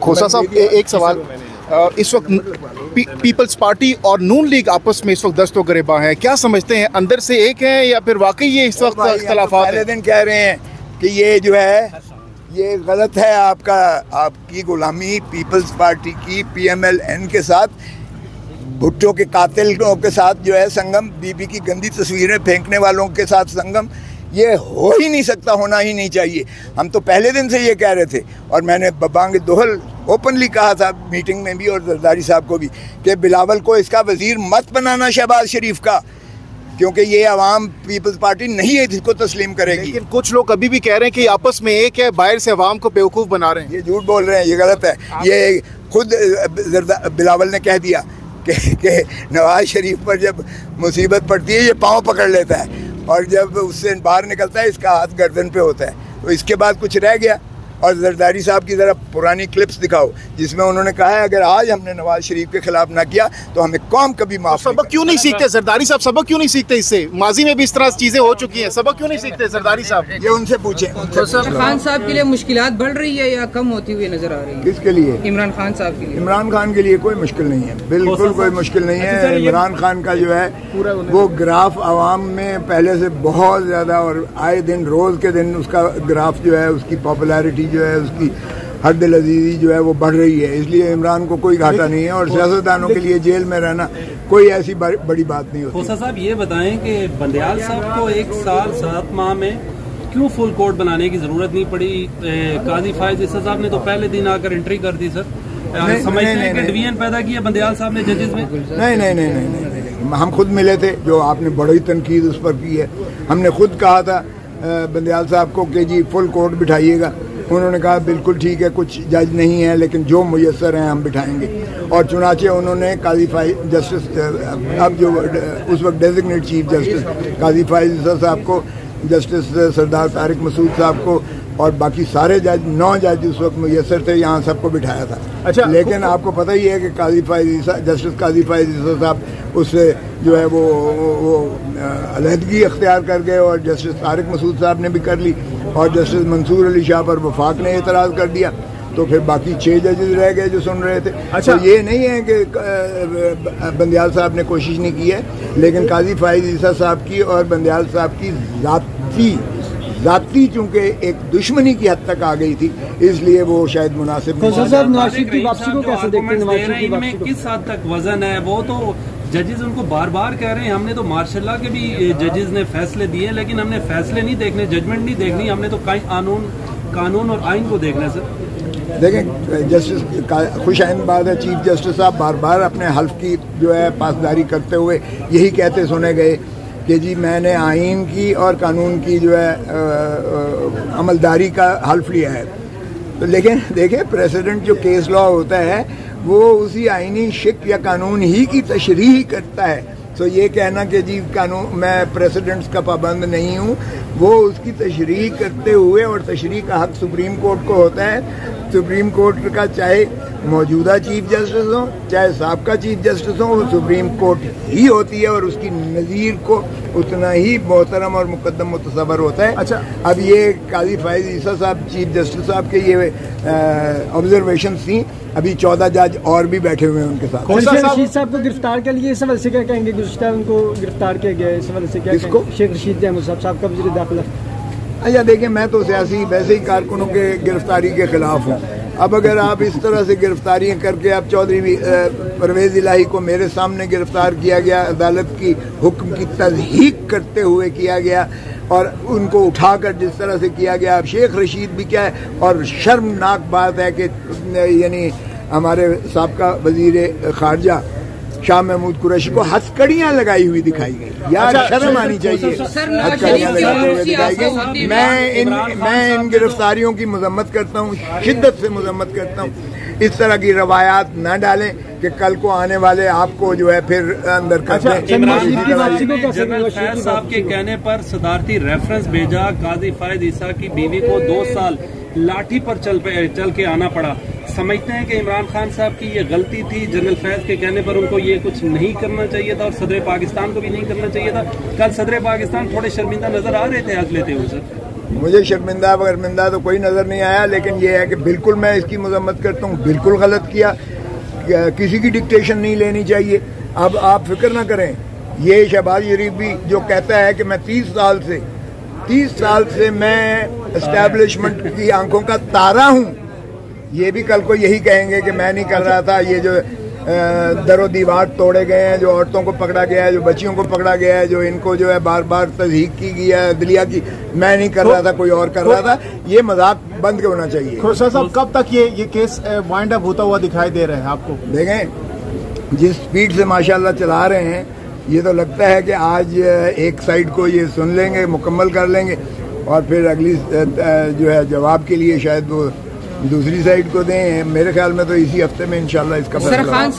खोसा साहब एक सवाल, इस वक्त पीपल्स पार्टी और नून लीग आपस में इस वक्त दस्तो गिरेबां हैं, क्या समझते हैं अंदर से एक है या फिर वाकई ये इस वक्त इख्तलाफात? पहले दिन कह रहे हैं कि ये जो है ये गलत है, आपकी गुलामी पीपल्स पार्टी की PMLN के साथ, भुट्टो के कातिलों के साथ जो है संगम, बीबी की गंदी तस्वीरें फेंकने वालों के साथ संगम, ये हो ही नहीं सकता, होना ही नहीं चाहिए। हम तो पहले दिन से ये कह रहे थे और मैंने बबांग दोहल ओपनली कहा था मीटिंग में भी और जरदारी साहब को भी कि बिलावल को इसका वजीर मत बनाना शहबाज शरीफ का, क्योंकि ये आवाम पीपल्स पार्टी नहीं है इसको तस्लीम करेगी। लेकिन कुछ लोग अभी भी कह रहे हैं कि आपस में एक है, बाहर से आवाम को बेवकूफ़ बना रहे हैं। ये झूठ बोल रहे हैं, ये गलत है। ये खुद बिलावल ने कह दिया कि नवाज शरीफ पर जब मुसीबत पड़ती है ये पाँव पकड़ लेता है और जब उससे बाहर निकलता है इसका हाथ गर्दन पे होता है। तो इसके बाद कुछ रह गया। और जरदारी साहब की ज़रा पुरानी क्लिप्स दिखाओ जिसमें उन्होंने कहा है अगर आज हमने नवाज शरीफ के खिलाफ ना किया तो हमें कौम कभी माफ। सबक क्यों नहीं सीखते जरदारी साहब, सबक क्यों नहीं सीखते इससे? माजी में भी इस तरह चीजें हो चुकी हैं, सबक क्यों नहीं सीखते जरदारी साहब? ये उनसे पूछें। खान साहब के लिए मुश्किलात बढ़ रही है या कम होती हुई नजर आ रही है? किसके लिए? इमरान खान साहब के लिए। इमरान खान के लिए कोई मुश्किल नहीं है, बिल्कुल कोई मुश्किल नहीं है। इमरान खान का जो है वो ग्राफ आवाम में पहले से बहुत ज़्यादा और आए दिन रोज़ के दिन उसका ग्राफ जो है, उसकी पॉपुलैरिटी जो है, उसकी हर दिल अजीज़ी जो है वो बढ़ रही है। इसलिए इमरान को कोई घाटा नहीं है और सियासतदानों के लिए जेल में रहना कोई ऐसी बड़ी बात नहीं होती। खोसा साहब ये बताएं कि बंदयाल साहब को 1 साल 7 माह में क्यों फुल कोर्ट बनाने की जरूरत नहीं पड़ी? काजी फायज ईसा साहब ने तो पहले दिन आकर एंट्री कर दी। सर समझते हैं कि डिवीजन पैदा किया बंदयाल साहब ने जजेस में? नहीं, हम खुद मिले थे, जो आपने बड़ी तनकीद उस पर की है। हमने खुद कहा था बंदयाल साहब को कि जी फुल कोर्ट बिठाइएगा। उन्होंने कहा बिल्कुल ठीक है, कुछ जज नहीं है लेकिन जो मुयस्सर हैं हम बिठाएंगे। और चुनाचे उन्होंने काजी फाइज जस्टिस, अब जो उस वक्त डेजिग्नेट चीफ जस्टिस काजी फाइज साहब को, जस्टिस सरदार तारिक मसूद साहब को और बाकी सारे जज 9 जज उस वक्त मुयस्सर थे, यहाँ सबको बिठाया था। अच्छा, लेकिन आपको पता ही है कि जस्टिस काजी फाइज साहब उससे जो है वो अलहदगी अख्तियार कर गए और जस्टिस तारिक मसूद साहब ने भी कर ली और जस्टिस मंसूर अली शाह पर वफाक ने एतराज़ कर दिया। तो फिर बाकी 6 जजेस रह गए जो सुन रहे थे। अच्छा, तो ये नहीं है कि बंदयाल साहब ने कोशिश नहीं की है, लेकिन काजी फाइज ईसा साहब की और बंदयाल साहब की ज़ाती चूंकि एक दुश्मनी की हद तक आ गई थी, इसलिए वो शायद मुनासिब नहीं। किस हद तक वजन है वो तो जजेस उनको बार बार कह रहे हैं। हमने तो मार्शल लॉ के भी जजेस ने फैसले दिए, लेकिन हमने फैसले नहीं देखने, जजमेंट नहीं देखनी, हमने तो कानून और आइन को देखना है। सर देखें, जस्टिस खुश आइंद बात है, चीफ जस्टिस साहब बार बार अपने हल्फ की जो है पासदारी करते हुए यही कहते सुने गए कि जी मैंने आइन की और कानून की जो है अमलदारी का हल्फ लिया है। तो लेकिन देखें, प्रेसिडेंट जो केस लॉ होता है वो उसी आइनी शिक या कानून ही की तशरीह करता है। तो ये कहना कि जी कानून मैं प्रेसिडेंट्स का पाबंद नहीं हूँ, वो उसकी तशरीह करते हुए, और तशरीह का हक सुप्रीम कोर्ट को होता है। सुप्रीम कोर्ट का चाहे मौजूदा चीफ जस्टिस हो चाहे साबका चीफ जस्टिस हो, वो सुप्रीम कोर्ट ही होती है और उसकी नज़ीर को उतना ही मोहतरम और मुकद्दम मुतसबर होता है। अच्छा, अब ये काजी फाइज ईसा साहब चीफ जस्टिस साहब के ये ऑब्जर्वेशन थी। अभी 14 जज और भी बैठे हुए हैं उनके साथ। रशीद साहब को गिरफ्तार कर लिए, इस हवाले से क्या कहेंगे? गुज़श्ता उनको गिरफ्तार किया गया है, इस हवाले से क्या कहेंगे? शेख रशीद अहमद साहब का वज़ीर दाखिला। अच्छा देखिए, मैं तो सियासी वैसे ही कारकुनों के गिरफ्तारी के खिलाफ हूँ। अब अगर आप इस तरह से गिरफ्तारियाँ करके, अब चौधरी परवेज़ इलाही को मेरे सामने गिरफ्तार किया गया, अदालत की हुक्म की तज़हीक करते हुए किया गया और उनको उठाकर जिस तरह से किया गया। अब शेख रशीद भी क्या है, और शर्मनाक बात है कि यानी हमारे साबका वज़ीर ख़ारजा शाह महमूद कुरैशी को हथकड़ियाँ लगाई हुई दिखाई गई। यार शर्म आनी चाहिए, हथकड़ियाँ लगाते हुए दिखाई गई। मैं इन गिरफ्तारियों की मजम्मत करता हूँ, शिद्दत से मजम्मत करता हूँ। इस तरह की रवायात न डालें कि कल को आने वाले आपको जो है फिर अंदर कर दें। जनरल फैज साहब के कहने पर सदारती रेफरेंस भेजा, काजी फायद ईसा की बीवी को 2 साल लाठी पर चल के आना पड़ा। समझते हैं कि इमरान खान साहब की ये गलती थी, जनरल फैज के कहने पर उनको ये कुछ नहीं करना चाहिए था और सदर पाकिस्तान को भी नहीं करना चाहिए था। कल सदर पाकिस्तान थोड़े शर्मिंदा नजर आ रहे थे आज लेते हुए। सर मुझे शर्मिंदा वगरमिंदा तो कोई नज़र नहीं आया, लेकिन ये है कि बिल्कुल मैं इसकी मजम्मत करता हूँ, बिल्कुल गलत किया, किसी की डिक्टेशन नहीं लेनी चाहिए। अब आप फिक्र ना करें, ये शहबाज शरीफ भी जो कहता है कि मैं 30 साल से मैं एस्टैब्लिशमेंट की आंखों का तारा हूँ, ये भी कल को यही कहेंगे कि मैं नहीं कर रहा था। ये जो दरो दीवार तोड़े गए हैं, जो औरतों को पकड़ा गया है, जो बच्चियों को पकड़ा गया है, जो इनको जो है बार बार तज़हीक की गई है दिलिया की, मैं नहीं कर रहा था, कोई और कर रहा था, ये मजाक बंद होना चाहिए। खोसा साहब, कब तक ये केस वाइंड अप होता हुआ दिखाई दे रहा है आपको? देखें, जिस स्पीड से माशाल्लाह चला रहे हैं, ये तो लगता है कि आज एक साइड को ये सुन लेंगे, मुकम्मल कर लेंगे, और फिर अगली जो है जवाब के लिए शायद वो दूसरी साइड को दें। मेरे ख्याल में तो इसी हफ्ते में इंशाल्लाह इसका फैसला